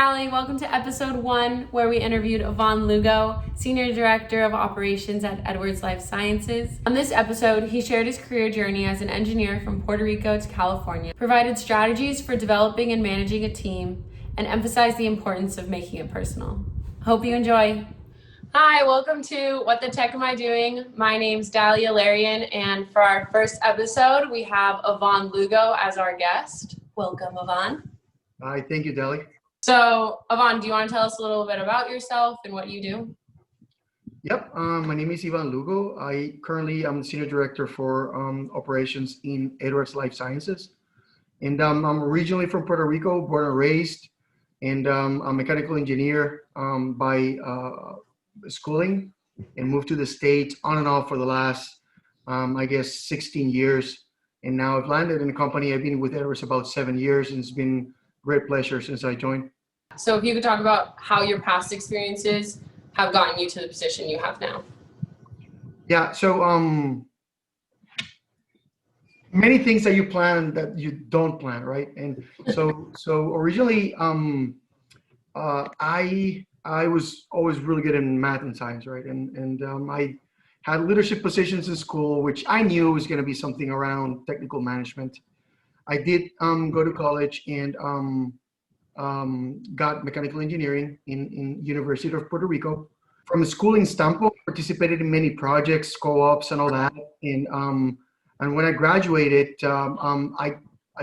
Dally. Welcome to episode 1, where we interviewed Ivan Lugo, Senior Director of Operations at Edwards Lifesciences. On this episode, he shared his career journey as an engineer from Puerto Rico to California, provided strategies for developing and managing a team, and emphasized the importance of making it personal. Hope you enjoy. Hi, welcome to What the Tech Am I Doing? My name's Dahlia Larian, and for our first episode, we have Ivan Lugo as our guest. Welcome, Ivan. Hi, thank you, Dali. So, Ivan, do you want to tell us a little bit about yourself and what you do? Yep, my name is Ivan Lugo. I currently am the Senior Director for Operations in Edwards Lifesciences. And I'm originally from Puerto Rico, born and raised, and I'm a mechanical engineer by schooling, and moved to the States on and off for the last, 16 years. And now I've landed in a company. I've been with Edwards about 7 years, and it's been great pleasure since I joined. So if you could talk about how your past experiences have gotten you to the position you have now. Yeah, so many things that you plan that you don't plan, right? And so originally I was always really good in math and science, right? And I had leadership positions in school, which I knew was going to be something around technical management. I did go to college and got mechanical engineering in University of Puerto Rico. From a schooling standpoint, participated in many projects, co-ops, and all that. And when I graduated, I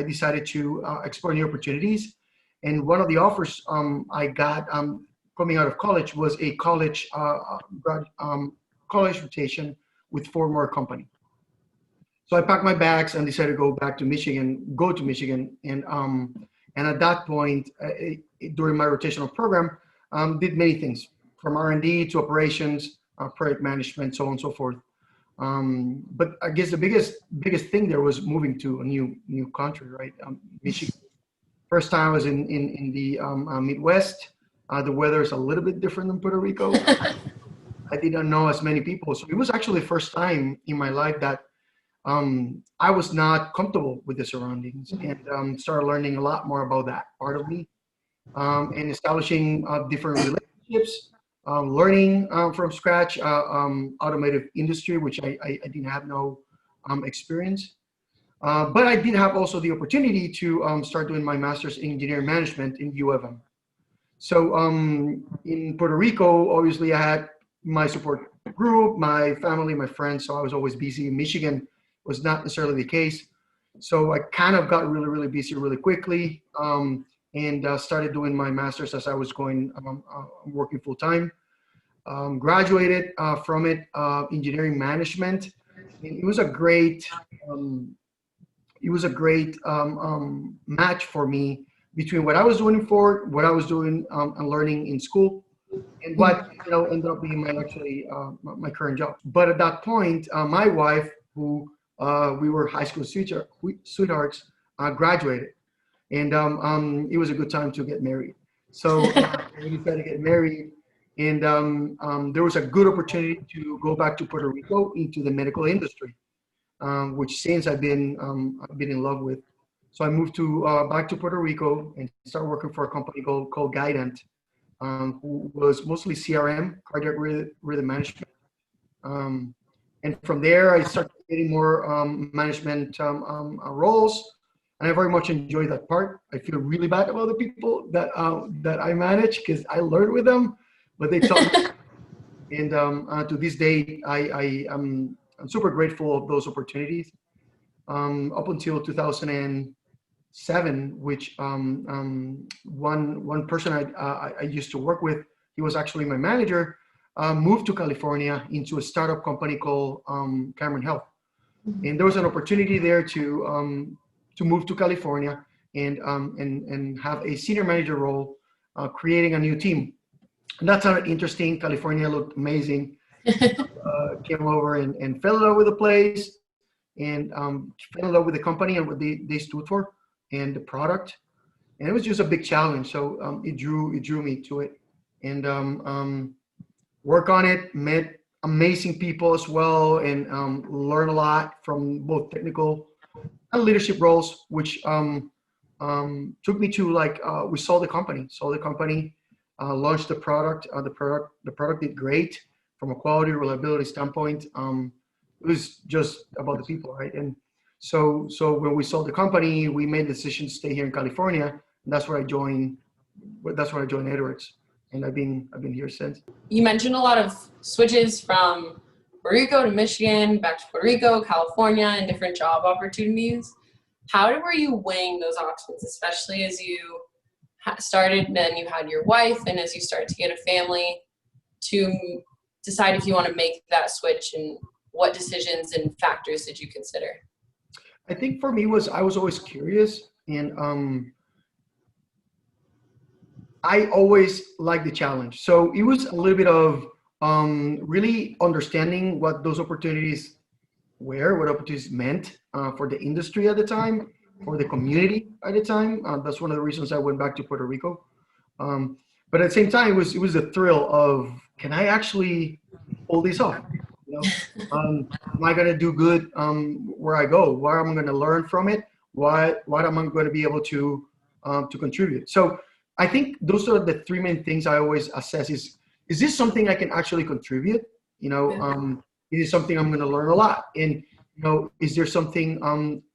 decided to explore new opportunities. And one of the offers I got coming out of college was a college rotation with Ford Motor Company. So I packed my bags and decided to go to Michigan. And at that point, during my rotational program, did many things from R&D to operations, project management, so on and so forth. But I guess the biggest thing there was moving to a new country, right? Michigan. First time I was in the Midwest. The weather is a little bit different than Puerto Rico. I didn't know as many people. So it was actually the first time in my life that I was not comfortable with the surroundings, and started learning a lot more about that part of me, and establishing different relationships, learning from scratch, automotive industry, which I didn't have no experience. But I did have also the opportunity to start doing my master's in engineering management in U of M. So in Puerto Rico, obviously I had my support group, my family, my friends, so I was always busy. In Michigan was not necessarily the case. So I kind of got really, really busy really quickly, and started doing my master's as I was going, working full time. Graduated from it, engineering management. And it was a great match for me between what I was doing what I was doing and learning in school, and what ended up being my current job. But at that point, my wife, who we were high school sweethearts, graduated, and it was a good time to get married. So we decided to get married, and there was a good opportunity to go back to Puerto Rico into the medical industry, which since I've been in love with. So I moved back to Puerto Rico and started working for a company called Guidant, who was mostly CRM, cardiac rhythm management. And from there, I started getting more management roles, and I very much enjoy that part. I feel really bad about the people that I manage, because I learned with them, but they taught me. And to this day, I'm super grateful of those opportunities. Up until 2007, which one person I used to work with, he was actually my manager, moved to California into a startup company called Cameron Health. And there was an opportunity there to move to California and have a senior manager role, creating a new team. And that sounded interesting. California looked amazing. Came over and fell in love with the place, and fell in love with the company and what they stood for and the product. And it was just a big challenge. So it drew me to it, and work on it, met amazing people as well, and learn a lot from both technical and leadership roles, which took me to like we sold the company, launched the product. The product did great from a quality reliability standpoint. It was just about the people, right? And so when we sold the company, we made the decision to stay here in California, and that's where I joined. That's where I joined Edwards, and I've been here since. You mentioned a lot of switches from Puerto Rico to Michigan, back to Puerto Rico, California, and different job opportunities. How were you weighing those options, especially as you started, then you had your wife, and as you start to get a family, to decide if you want to make that switch, and what decisions and factors did you consider? I think for me I was always curious, and I always liked the challenge. So it was a little bit of really understanding what those opportunities were, what opportunities meant for the industry at the time, for the community at the time. That's one of the reasons I went back to Puerto Rico. But at the same time, it was a thrill of, can I actually pull this off? You know, am I going to do good where I go? What am I going to learn from it? What am I going to be able to contribute? So I think those are the three main things I always assess: is this something I can actually contribute? You know, is it something I'm going to learn a lot? And you know, is there something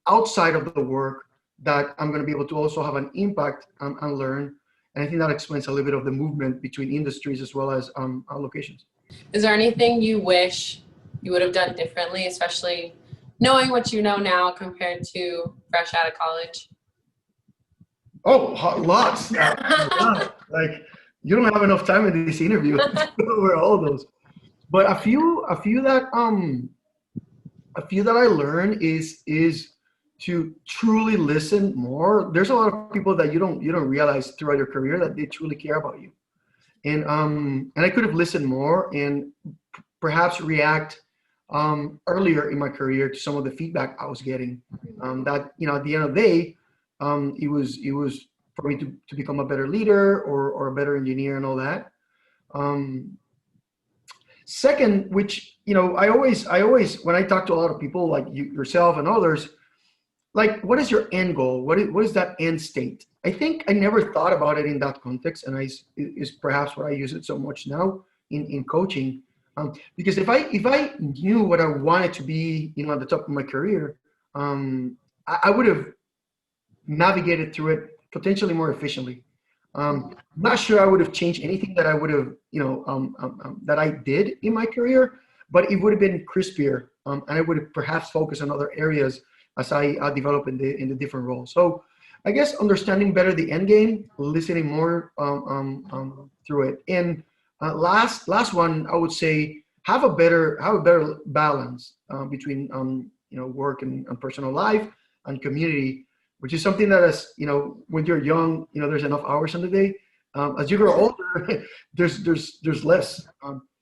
outside of the work that I'm going to be able to also have an impact and learn? And I think that explains a little bit of the movement between industries as well as locations. Is there anything you wish you would have done differently, especially knowing what you know now compared to fresh out of college? Oh, lots. Like, you don't have enough time in this interview to go over all those. But a few that I learned is to truly listen more. There's a lot of people that you don't realize throughout your career that they truly care about you. And I could have listened more and perhaps react earlier in my career to some of the feedback I was getting. That, you know, at the end of the day, it was for me to become a better leader or a better engineer and all that. Second, which, you know, I always when I talk to a lot of people like yourself and others, like, what is your end goal? What is that end state? I think I never thought about it in that context, and is perhaps why I use it so much now in coaching. Because if I knew what I wanted to be, you know, at the top of my career, I would have navigated through it potentially more efficiently. I'm not sure I would have changed anything that I would have, you know, that I did in my career, but it would have been crispier, and I would have perhaps focused on other areas as I develop in the different roles. So I guess understanding better the end game, listening more through it, and last one, I would say have a better balance between you know, work and personal life and community, which is something that, as you know, when you're young, you know, there's enough hours in the day. As you grow older, there's less.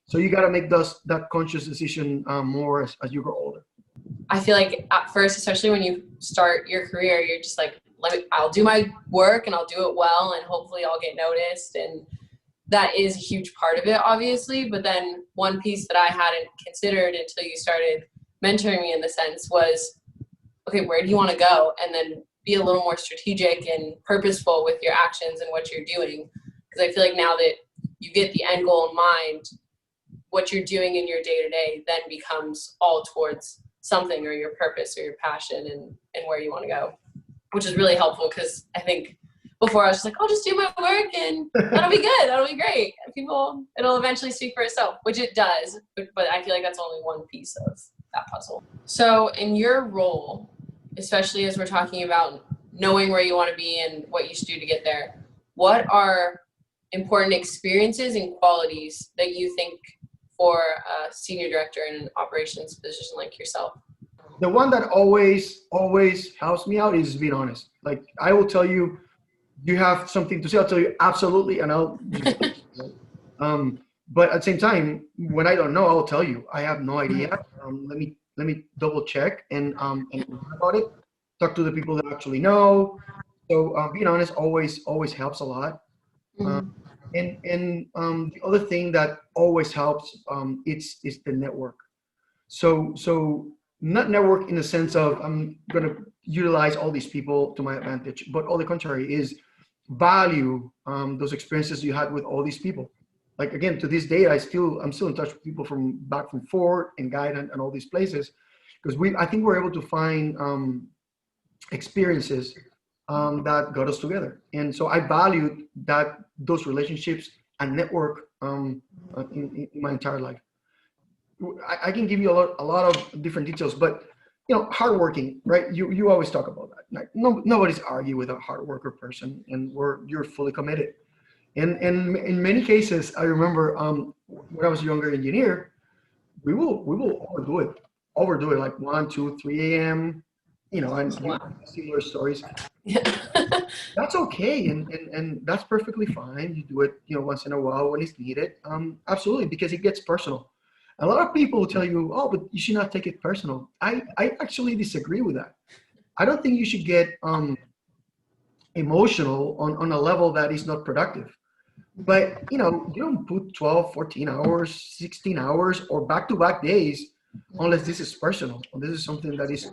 So you got to make that conscious decision more as you grow older. I feel like at first, especially when you start your career, you're just like, I'll do my work and I'll do it well, and hopefully I'll get noticed. And that is a huge part of it, obviously. But then one piece that I hadn't considered until you started mentoring me in the sense was, okay, where do you want to go? And then be a little more strategic and purposeful with your actions and what you're doing. Because I feel like now that you get the end goal in mind, what you're doing in your day-to-day then becomes all towards something, or your purpose or your passion and where you want to go, which is really helpful. Because I think before I was just like, I'll just do my work and that'll be good. That'll be great. People, it'll eventually speak for itself, which it does. But I feel like that's only one piece of that puzzle. So in your role, especially as we're talking about knowing where you want to be and what you should do to get there, what are important experiences and qualities that you think for a senior director in an operations position like yourself? The one that always helps me out is being honest. Like, I will tell you, you have something to say, I'll tell you absolutely, and I'll but at the same time, when I don't know, I'll tell you I have no idea. Let me double check and learn about it. Talk to the people that actually know. So being honest always helps a lot. And the other thing that always helps is the network. So not network in the sense of I'm going to utilize all these people to my advantage, but all the contrary is value those experiences you had with all these people. Like again, to this day, I'm still in touch with people from back from Ford and Guide and all these places, because I think we're able to find experiences that got us together. And so I valued those relationships and network in my entire life. I can give you a lot of different details, but hardworking, right? You always talk about that. Like nobody's argue with a hard worker person, and you're fully committed. And in many cases, I remember when I was a younger engineer, we will overdo it like 1, 2, 3 a.m. And similar stories. Yeah. That's okay, and that's perfectly fine. You do it, once in a while when it's needed. Absolutely, because it gets personal. A lot of people will tell you, oh, but you should not take it personal. I actually disagree with that. I don't think you should get emotional on a level that is not productive. But, you don't put 12, 14 hours, 16 hours, or back-to-back days unless this is personal, or this is something that is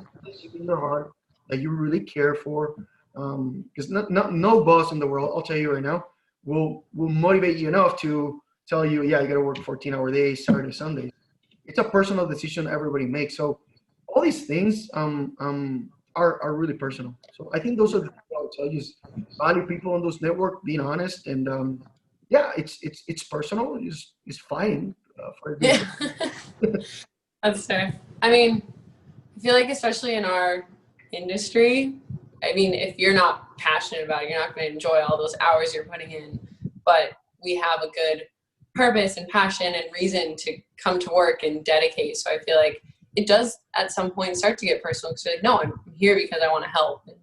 in your heart, that you really care for. Because no boss in the world, I'll tell you right now, will motivate you enough to tell you, yeah, you got to work 14-hour days, Saturday, Sunday. It's a personal decision everybody makes. So all these things are really personal. So I think those are the things I would tell you: is value people on those network, being honest, and yeah, it's personal. It's fine for Yeah. That's fair. I mean, I feel like especially in our industry, I mean, if you're not passionate about it, you're not going to enjoy all those hours you're putting in. But we have a good purpose and passion and reason to come to work and dedicate. So I feel like it does at some point start to get personal, because you're like, no, I'm here because I want to help and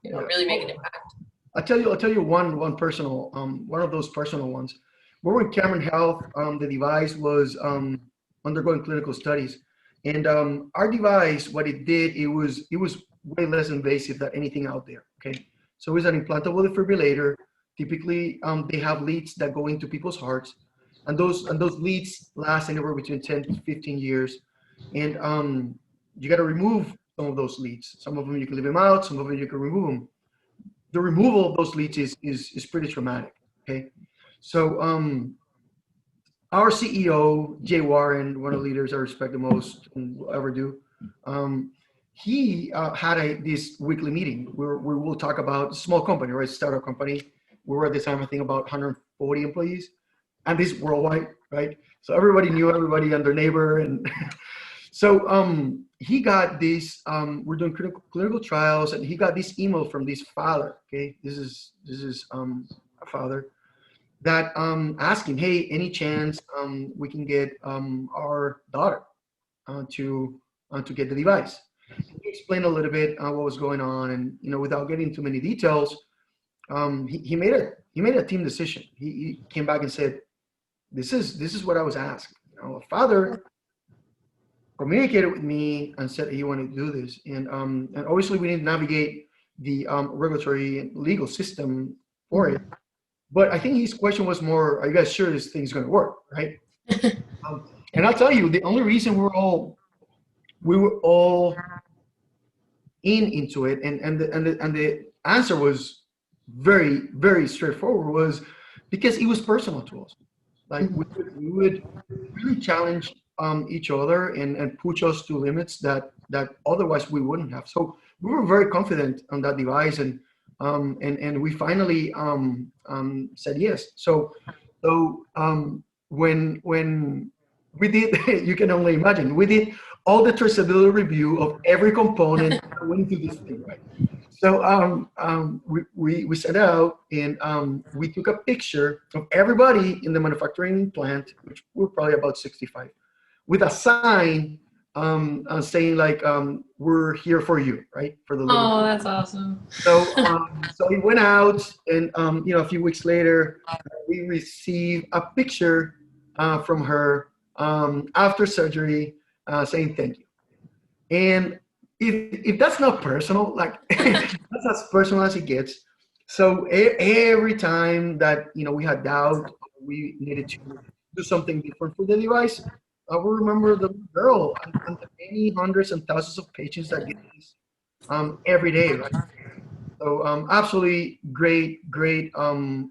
really make an impact. I'll tell you one personal one of those personal ones. We were in Cameron Health. The device was undergoing clinical studies, and our device, what it did, it was way less invasive than anything out there. Okay, so it's an implantable defibrillator. Typically, they have leads that go into people's hearts, and those leads last anywhere between 10 to 15 years, and you got to remove some of those leads. Some of them you can leave them out. Some of them you can remove them. The removal of those leads is pretty traumatic. Okay, so our CEO, Jay Warren, one of the leaders I respect the most and will ever do, he had this weekly meeting where we will talk about small company, right? Startup company. We were at the time, I think, about 140 employees, and this worldwide, right? So everybody knew everybody and their neighbor, and so he got this. We're doing clinical trials, and he got this email from this father. Okay, this is a father that asking, hey, any chance we can get our daughter to get the device? He explained a little bit what was going on, and without getting too many details, he made a team decision. He came back and said, this is what I was asked. A father communicated with me and said he wanted to do this, and obviously we need to navigate the regulatory and legal system for it. But I think his question was more, are you guys sure this thing's going to work, right? And I'll tell you, the only reason we were all into it, and the answer was very, very straightforward, was because it was personal to us. Like we would really challenge each other and push us to limits that otherwise we wouldn't have. So we were very confident on that device, and we finally said yes. So when we did, you can only imagine, we did all the traceability review of every component that went into this thing, right? So we set out, and we took a picture of everybody in the manufacturing plant, which were probably about 65, with a sign saying like, we're here for you, right? For the little Oh, that's awesome. So so he went out, and a few weeks later, we received a picture from her after surgery saying thank you. And if that's not personal, like that's as personal as it gets. So every time that we had doubt, we needed to do something different for the device, I will remember the girl and the many hundreds and thousands of patients that get this every day, right? So absolutely great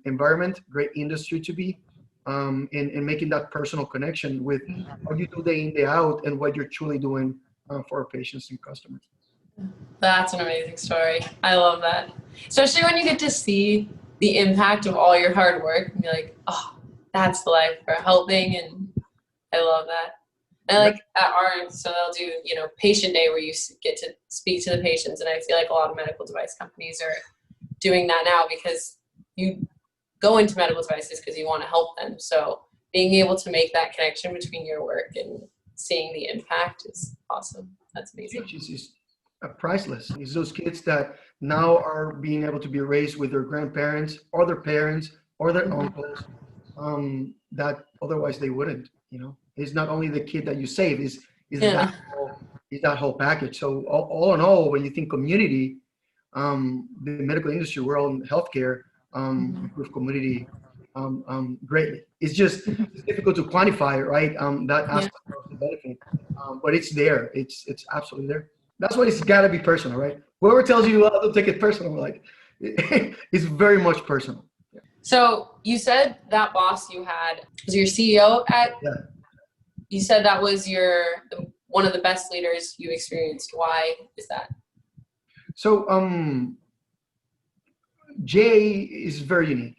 environment, great industry to be in making that personal connection with what you do day in, day out, and what you're truly doing for our patients and customers. That's an amazing story. I love that. Especially when you get to see the impact of all your hard work and be like, oh, that's the life for helping. And I love that. And like at our, so they'll do, patient day where you get to speak to the patients. And I feel like a lot of medical device companies are doing that now because you go into medical devices because you want to help them. So being able to make that connection between your work and seeing the impact is awesome. That's amazing. It's priceless. It's those kids that now are being able to be raised with their grandparents or their parents or their uncles that otherwise they wouldn't. It's not only the kid that you save, is that whole package. So all in all, when you think community, the medical industry, we're all in healthcare, improve community greatly. It's difficult to quantify, right? That aspect of the benefit, but it's there. It's absolutely there. That's why it's got to be personal, right? Whoever tells you, don't take it personal, like it's very much personal. Yeah. So you said that boss you had was your CEO at. Yeah. You said that was one of the best leaders you experienced. Why is that? So Jay is very unique.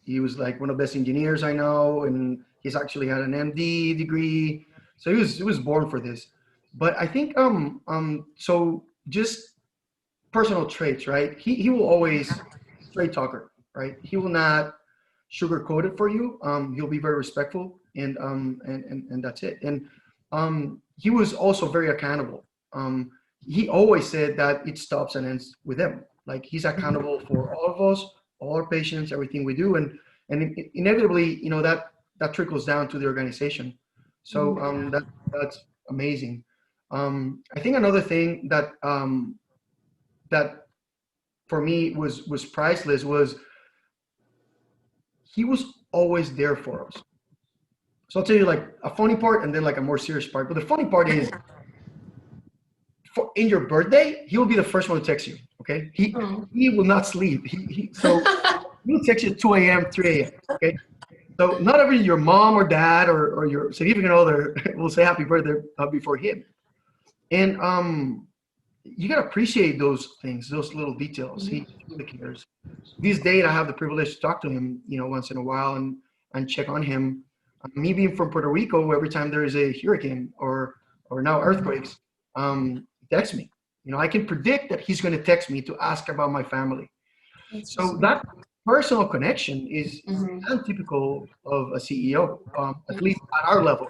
He was like one of the best engineers I know, and he's actually had an MD degree. So he was born for this. But I think so just personal traits, right? He will always straight talker, right? He will not sugarcoat it for you. He'll be very respectful, and that's it. And he was also very accountable. He always said that it stops and ends with him. Like he's accountable for all of us, all our patients, everything we do, and inevitably, that trickles down to the organization. So that's amazing. I think another thing that that for me was priceless was he was always there for us. So I'll tell you like a funny part and then like a more serious part. But the funny part is, in your birthday, he will be the first one to text you. Okay, he will not sleep. So he'll text you at 2 a.m., 3 a.m. Okay, so not every your mom or dad or your significant other will say happy birthday before him. And you gotta appreciate those things, those little details. He really cares. These days, I have the privilege to talk to him, once in a while and check on him. Me being from Puerto Rico, every time there is a hurricane or now earthquakes, he texts me. I can predict that he's going to text me to ask about my family. So that personal connection is untypical of a CEO, at least at our level.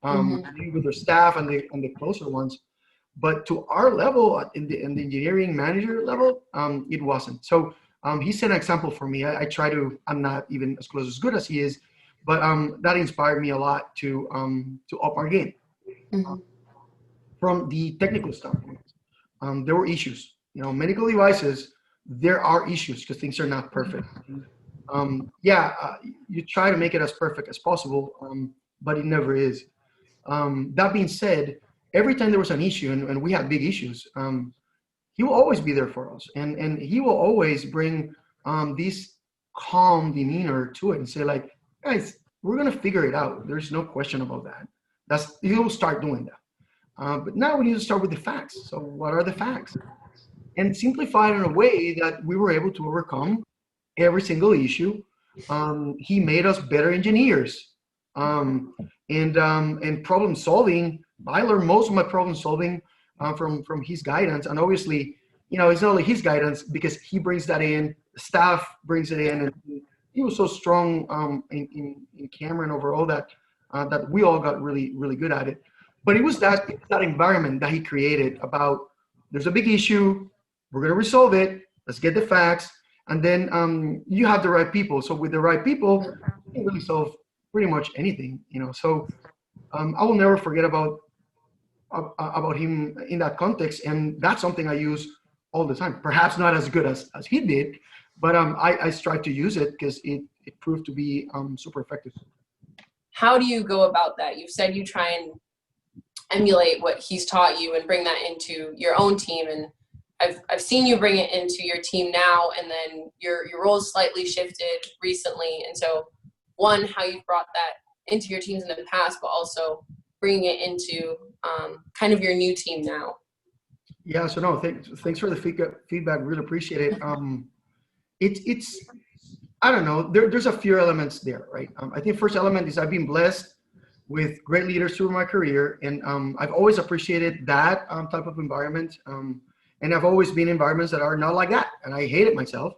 With their staff and the closer ones. But to our level, in the engineering manager level, it wasn't. So he set an example for me. I'm not even as close as good as he is, but that inspired me a lot to up our game. From the technical standpoint, there were issues. Medical devices, there are issues because things are not perfect. You try to make it as perfect as possible, but it never is. That being said, every time there was an issue, and we had big issues, he will always be there for us. And he will always bring this calm demeanor to it and say like, guys, we're going to figure it out. There's no question about that. He'll start doing that. But now we need to start with the facts. So what are the facts? And simplify it in a way that we were able to overcome every single issue. He made us better engineers. And problem solving. I learned most of my problem solving from his guidance. And obviously, it's not only his guidance because he brings that in, the staff brings it in, and he was so strong in Cameron overall that we all got really, really good at it. But it was that environment that he created about there's a big issue, we're going to resolve it, let's get the facts, and then you have the right people. So with the right people, you can really solve pretty much anything, So I will never forget about him in that context, and that's something I use all the time. Perhaps not as good as he did, but I strive to use it because it proved to be super effective. how do you go about that? You've said you try and emulate what he's taught you and bring that into your own team. And I've seen you bring it into your team now, and then your role's slightly shifted recently. And so, one, how you've brought that into your teams in the past, but also bringing it into kind of your new team now. Yeah, so no, thanks for the feedback. Really appreciate it. It's I don't know. There's a few elements there, right? I think first element is I've been blessed with great leaders through my career, and I've always appreciated that type of environment. And I've always been in environments that are not like that, and I hated myself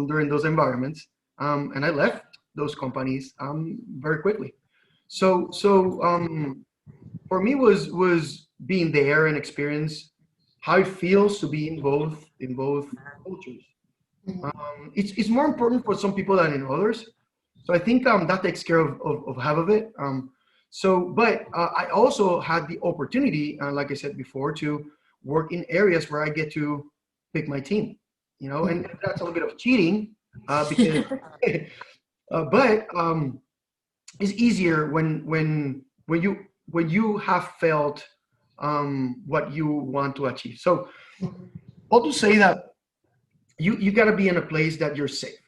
during those environments, and I left those companies very quickly. So for me was being there and experience how it feels to be in both cultures. It's more important for some people than in others. So I think that takes care of half of it. But I also had the opportunity, like I said before, to work in areas where I get to pick my team, and that's a little bit of cheating, because, but it's easier when you have felt what you want to achieve. So I'll just say that you got to be in a place that you're safe,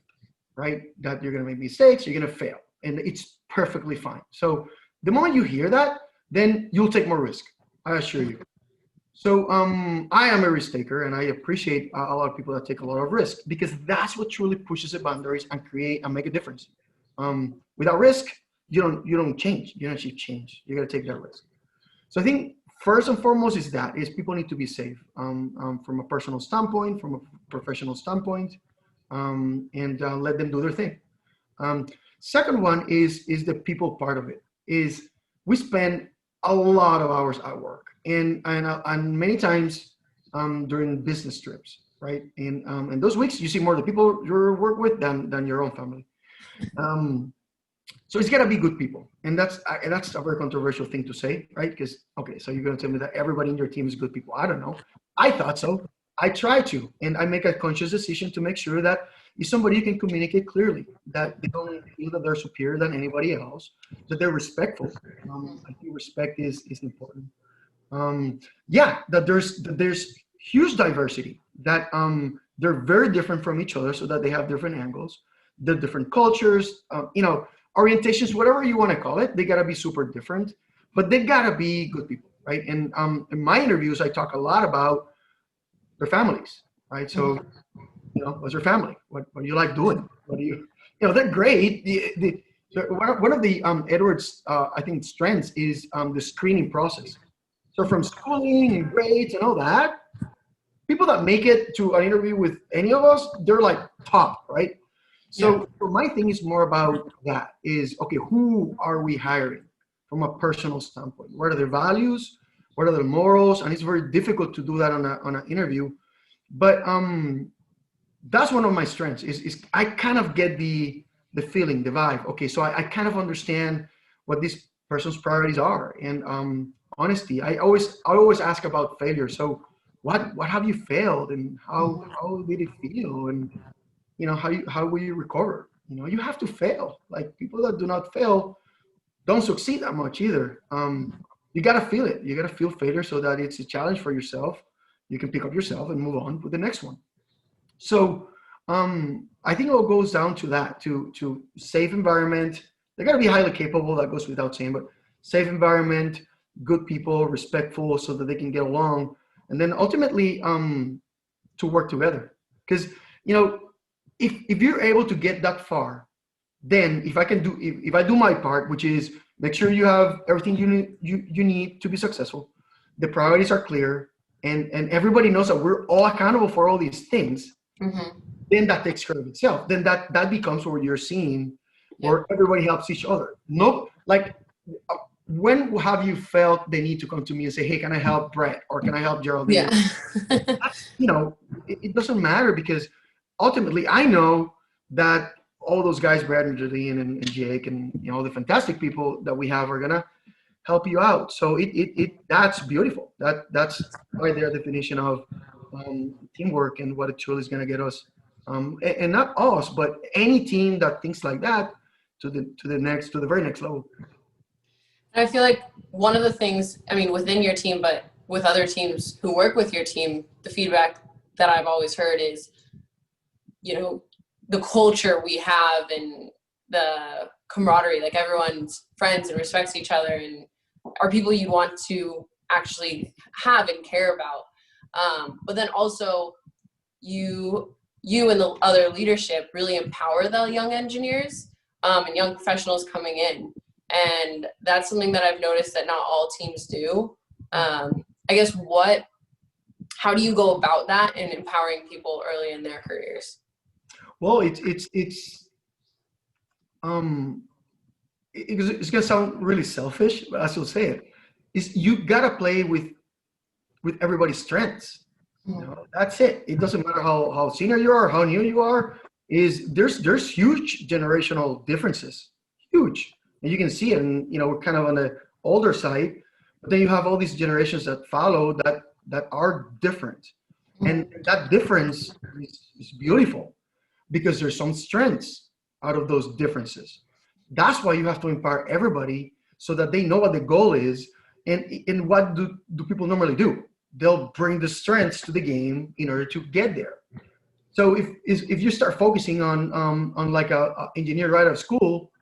right? That you're going to make mistakes, you're going to fail, and it's perfectly fine. So the moment you hear that, then you'll take more risk, I assure you. So I am a risk taker, and I appreciate a lot of people that take a lot of risk, because that's what truly pushes the boundaries and make a difference. Without risk, you don't change. You don't achieve change. You got to take that risk. So I think first and foremost is people need to be safe from a personal standpoint, from a professional standpoint, and let them do their thing. Second one is the people part of it. Is we spend a lot of hours at work, and many times during business trips, right? And those weeks you see more the people you work with than your own family. So it's got to be good people, and that's a very controversial thing to say, right? Because so you're going to tell me that everybody in your team is good people. I don't know. I thought so. I try to, and I make a conscious decision to make sure that if somebody you can communicate clearly, that they don't feel that they're superior than anybody else, that they're respectful. I think respect is important. That there's huge diversity, that they're very different from each other, so that they have different angles, they're different cultures, orientations, whatever you want to call it. They got to be super different, but they got to be good people, right? And in my interviews, I talk a lot about their families, right? So, what's your family? What do you like doing? What do you, they're great. One of the Edwards, I think, strengths is the screening process. So from schooling and grades and all that, people that make it to an interview with any of us, they're like top, right? So my thing is more about that is, okay, who are we hiring from a personal standpoint? What are their values? What are their morals? And it's very difficult to do that on an interview. But that's one of my strengths is I kind of get the feeling, the vibe. Okay, so I kind of understand what this person's priorities are. And honesty, I always ask about failure. So what have you failed, and how did it feel? And how will you recover? You have to fail. Like, people that do not fail don't succeed that much either. You got to feel it. You got to feel failure so that it's a challenge for yourself. You can pick up yourself and move on with the next one. So I think it all goes down to that, to safe environment. They got to be highly capable. That goes without saying, but safe environment, good people, respectful, so that they can get along. And then ultimately to work together. Because, if you're able to get that far, then if I do my part, which is make sure you have everything you need to be successful, the priorities are clear, and everybody knows that we're all accountable for all these things, then that takes care of itself. Then that becomes what you're seeing, where everybody helps each other. No, like, when have you felt the need to come to me and say, hey, can I help Brett, or can I help Geraldine? It doesn't matter, because ultimately I know that all those guys, Brad and Geraldine and Jake and the fantastic people that we have, are gonna help you out. So that's beautiful. That's right there, definition of teamwork and what it truly is gonna get us, and not us, but any team that thinks like that to the very next level. I feel like one of the things, I mean, within your team, but with other teams who work with your team, the feedback that I've always heard is, the culture we have and the camaraderie, like everyone's friends and respects each other and are people you want to actually have and care about. But then also you and the other leadership really empower the young engineers and young professionals coming in. And that's something that I've noticed that not all teams do. I guess how do you go about that and empowering people early in their careers? Well, it's gonna sound really selfish, but I still say it. Is you gotta play with everybody's strengths. That's it. It doesn't matter how senior you are, how new you are. There's huge generational differences, huge, and you can see it. And we're kind of on the older side, but then you have all these generations that follow that are different, and that difference is beautiful because there's some strengths out of those differences. That's why you have to empower everybody so that they know what the goal is, and what do people normally do? They'll bring the strengths to the game in order to get there. So if you start focusing on like a engineer right out of school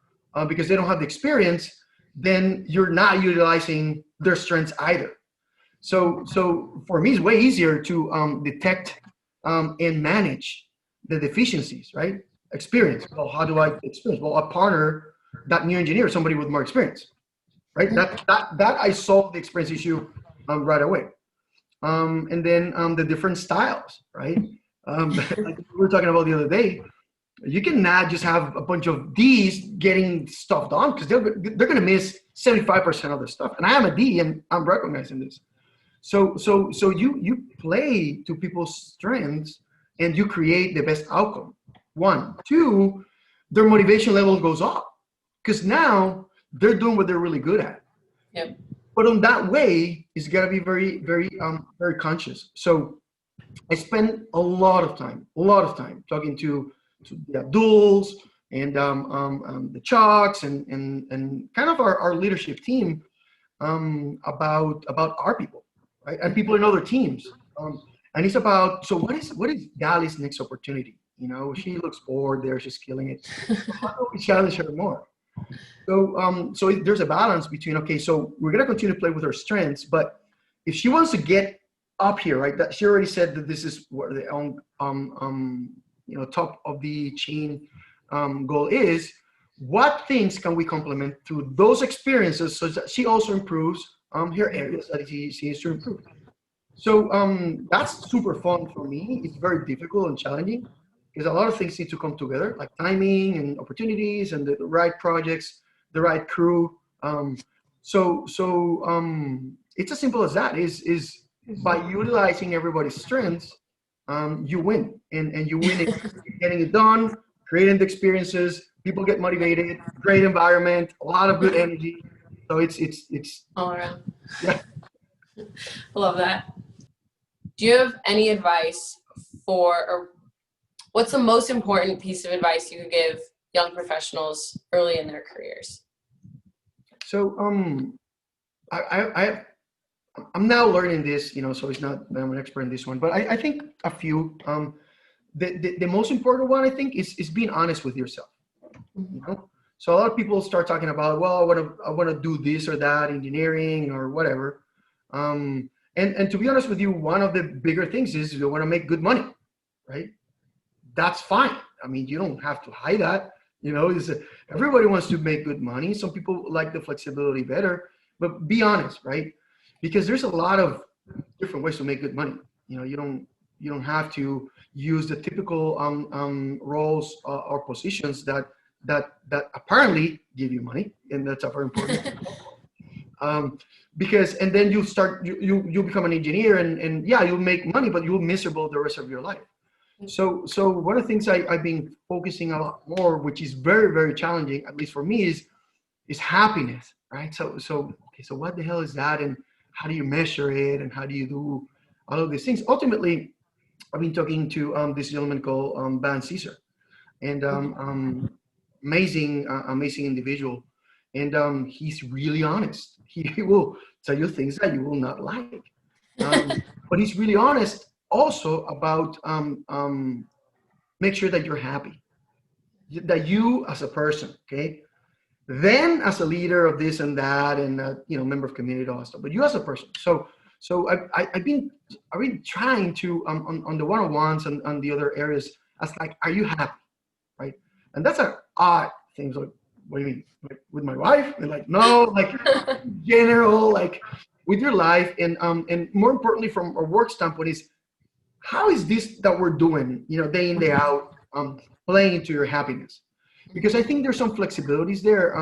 because they don't have the experience, then you're not utilizing their strengths either. So for me, it's way easier to detect and manage the deficiencies, right? Experience. Well, how do I experience? Well, I partner that new engineer, somebody with more experience, right? That I solved the experience issue right away. And then the different styles, right? Like we were talking about the other day, you cannot just have a bunch of D's getting stuff done because they're going to miss 75% of the stuff. And I am a D, and I'm recognizing this. So you play to people's strengths, and you create the best outcome. One, two, their motivation level goes up because now they're doing what they're really good at. Yep. But on that way, it's got to be very, very, very conscious. So I spend a lot of time talking to the adults and the Chucks and kind of our leadership team about our people, right? And people in other teams. And it's about, so what is Dali's next opportunity? She looks bored there, she's killing it. How do we challenge her more? So there's a balance between, okay, so we're going to continue to play with her strengths, but if she wants to get up here, right, that she already said that this is what the top of the chain goal is, what things can we complement through those experiences so that she also improves her areas that she needs to improve. So that's super fun for me. It's very difficult and challenging because a lot of things need to come together, like timing and opportunities and the right projects, the right crew. So it's as simple as that. Is by utilizing everybody's strengths, you win, and you win it getting it done, creating the experiences. People get motivated. Great environment, a lot of good energy. So it's all around. Yeah. I love that. Do you have any advice or what's the most important piece of advice you could give young professionals early in their careers? So I'm now learning this, so it's not that I'm an expert in this one, but I think a few. The most important one, I think, is being honest with yourself. So a lot of people start talking about, well, I want to do this or that, engineering or whatever. And to be honest with you, one of the bigger things is you want to make good money, right? That's fine. I mean, you don't have to hide that. Everybody wants to make good money. Some people like the flexibility better, but be honest, right? Because there's a lot of different ways to make good money. You don't have to use the typical roles or positions that apparently give you money, and that's a very important. Because and then you become an engineer and yeah, you'll make money, but you'll miserable the rest of your life. So one of the things I've been focusing a lot more, which is very, very challenging, at least for me, is happiness, right? So what the hell is that, and how do you measure it, and how do you do all of these things? Ultimately, I've been talking to this gentleman called Van Caesar, and amazing individual, and he's really honest. He will tell you things that you will not like, but he's really honest also about make sure that you're happy, that you as a person, okay, then as a leader of this and that, and member of community, all that stuff, but you as a person. So I've been trying to on the one-on-ones and on the other areas, as like, are you happy, right? And that's an odd thing. So what do you mean, like with my wife? And like, no, like general, like with your life, and more importantly from a work standpoint is, how is this that we're doing, day in, day out, playing into your happiness? Because I think there's some flexibilities there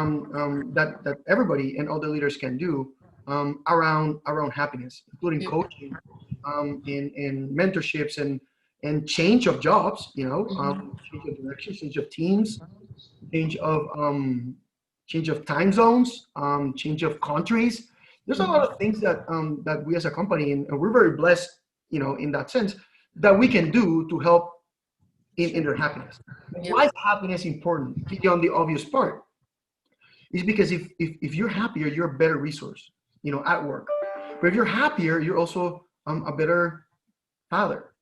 that everybody and all the leaders can do around happiness, including coaching, and mentorships, and change of jobs, change of direction, change of teams, change of time zones, change of countries. There's a lot of things that we as a company, and we're very blessed, in that sense, that we can do to help in their happiness. Why is happiness important beyond the obvious part? Is because if you're happier, you're a better resource, at work. But if you're happier, you're also a better father,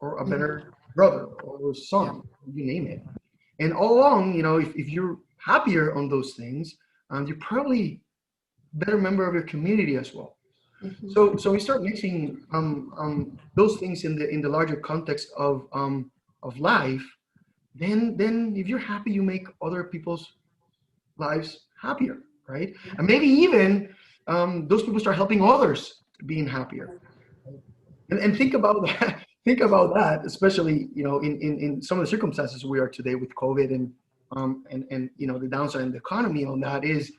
or a better brother, or son, you name it. And all along, if you're happier on those things, you're probably a better member of your community as well. So we start mixing those things in the larger context of life. Then if you're happy, you make other people's lives happier, right? And maybe even those people start helping others being happier. And think about that. Think about that, especially in some of the circumstances we are today with COVID, and the downside in the economy on that is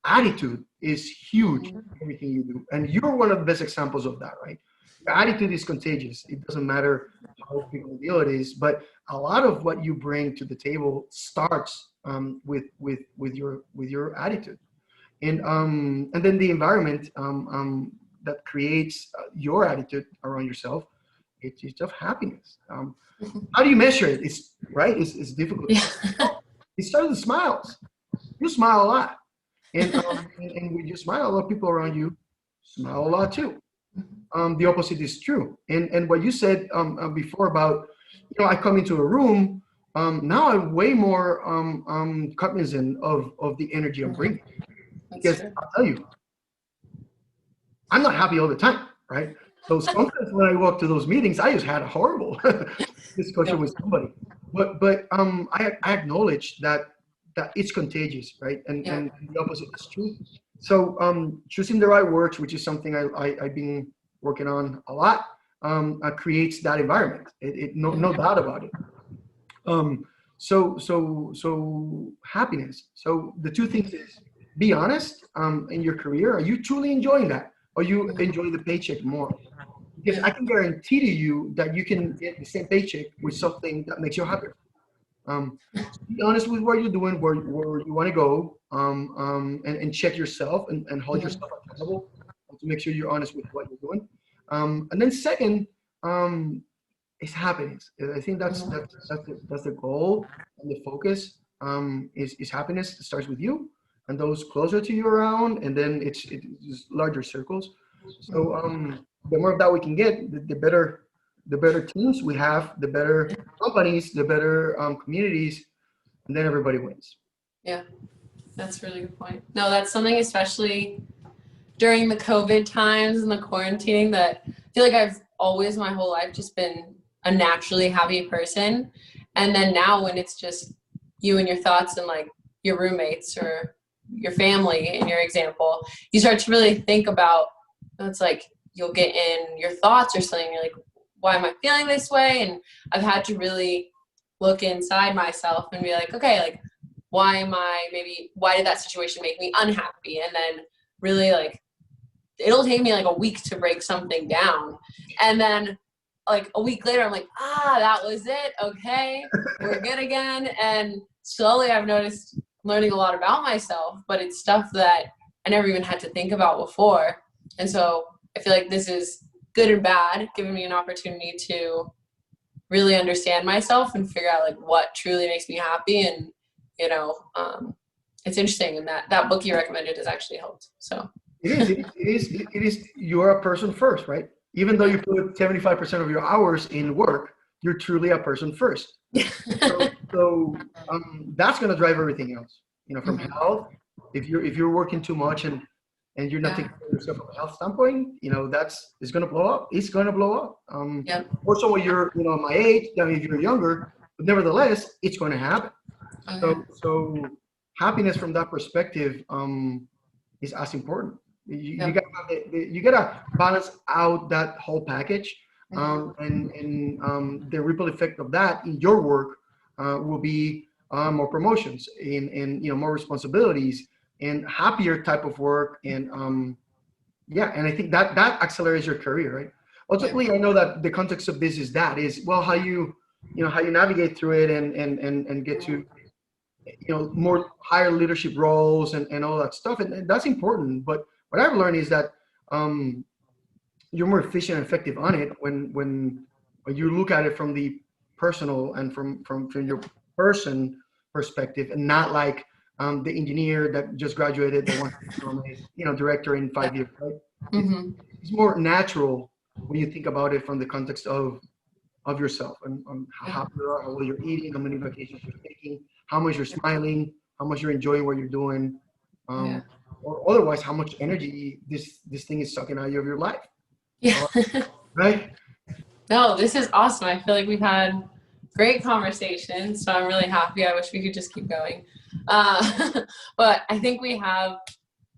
attitude is huge in everything you do. And you're one of the best examples of that, right? Your attitude is contagious. It doesn't matter how big of a deal it is, but a lot of what you bring to the table starts with your attitude, and then the environment that creates your attitude around yourself. It's just of happiness. How do you measure it? It's difficult. It starts with smiles. You smile a lot. And when you smile, a lot of people around you smile a lot too. The opposite is true. And what you said before about, I come into a room, now I'm way more cognizant of the energy I'm bringing. Because I'll tell you, I'm not happy all the time, right? So sometimes when I walk to those meetings, I just had a horrible discussion with somebody. But I acknowledge that it's contagious, right? And the opposite is true. So choosing the right words, which is something I've been working on a lot, creates that environment. No doubt about it. So happiness. So the two things is, be honest in your career. Are you truly enjoying that? Or you enjoy the paycheck more? Because I can guarantee to you that you can get the same paycheck with something that makes you happier. Be honest with what you're doing, where you want to go, and check yourself and hold yourself accountable to make sure you're honest with what you're doing. And then second, is happiness. I think that's the goal and the focus. Is happiness. It starts with you and those closer to you around, and then it's larger circles. So the more of that we can get, the better teams we have, the better companies, the better communities, and then everybody wins. Yeah, that's a really good point. No, that's something, especially during the COVID times and the quarantining, that I feel like I've always my whole life just been a naturally happy person. And then now when it's just you and your thoughts and like your roommates or your family in your example, you start to really think about, it's like you'll get in your thoughts or something, you're like, why am I feeling this way? And I've had to really look inside myself and be like, okay, like why did that situation make me unhappy? And then really like, it'll take me like a week to break something down. And then like a week later, I'm like, that was it. Okay, we're good again. And slowly I've noticed learning a lot about myself, but it's stuff that I never even had to think about before. And so I feel like this is good and bad, giving me an opportunity to really understand myself and figure out like what truly makes me happy, and it's interesting, and that book you recommended has actually helped. So it is. You're a person first, right? Even though you put 75% of your hours in work, you're truly a person first. So that's going to drive everything else. From health. If you're working too much and you're not taking care of yourself from a health standpoint, it's going to blow up. It's going to blow up. Also, when you're my age, I mean, if you're younger, but nevertheless, it's going to happen. So happiness from that perspective is as important. You gotta balance out that whole package, and the ripple effect of that in your work will be more promotions and more responsibilities and happier type of work, and and I think that accelerates your career, right? Ultimately, I know that the context of this is how you navigate through it and get to more higher leadership roles and all that stuff, and that's important. But what I've learned is that you're more efficient and effective on it when you look at it from the personal and from your person perspective, and not like the engineer that just graduated that wants to become a director in 5 years, right? It's more natural when you think about it from the context of yourself and how happy you are, how well you're eating, how many vacations you're taking, how much you're smiling, how much you're enjoying what you're doing, or otherwise how much energy this thing is sucking out of your life. Right? No, this is awesome. I feel like we've had great conversation, so I'm really happy. I wish we could just keep going. But I think we have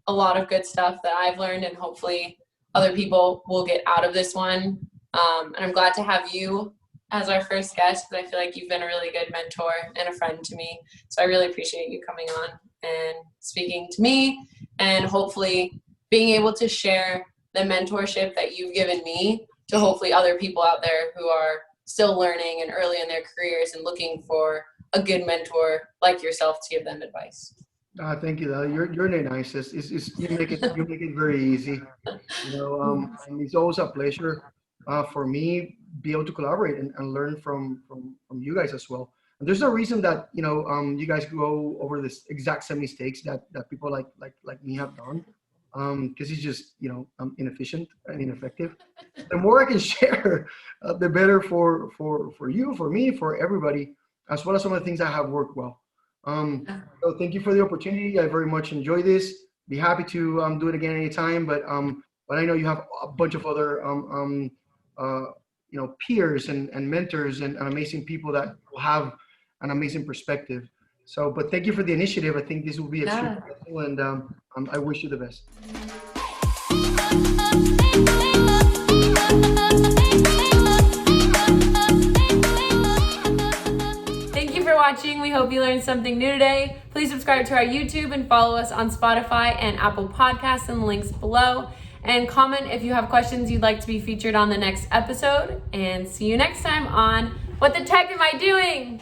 a lot of good stuff that I've learned, and hopefully other people will get out of this one. And I'm glad to have you as our first guest, because I feel like you've been a really good mentor and a friend to me. So I really appreciate you coming on and speaking to me, and hopefully being able to share the mentorship that you've given me to hopefully other people out there who are still learning and early in their careers and looking for a good mentor like yourself to give them advice. Thank you. You're the nicest. You make it very easy. And it's always a pleasure for me be able to collaborate and learn from you guys as well. And there's no reason that you guys go over this exact same mistakes that people like me have done, because it's just inefficient and ineffective. The more I can share, the better for you, for me, for everybody, as well as some of the things that have worked well. So thank you for the opportunity. I very much enjoy this. Be happy to do it again anytime. But I know you have a bunch of other peers and mentors and amazing people that will have an amazing perspective. So, but thank you for the initiative. I think this will be extremely helpful, and I wish you the best. Thank you for watching. We hope you learned something new today. Please subscribe to our YouTube and follow us on Spotify and Apple Podcasts in the links below. And comment if you have questions you'd like to be featured on the next episode. And see you next time on What the Tech Am I Doing?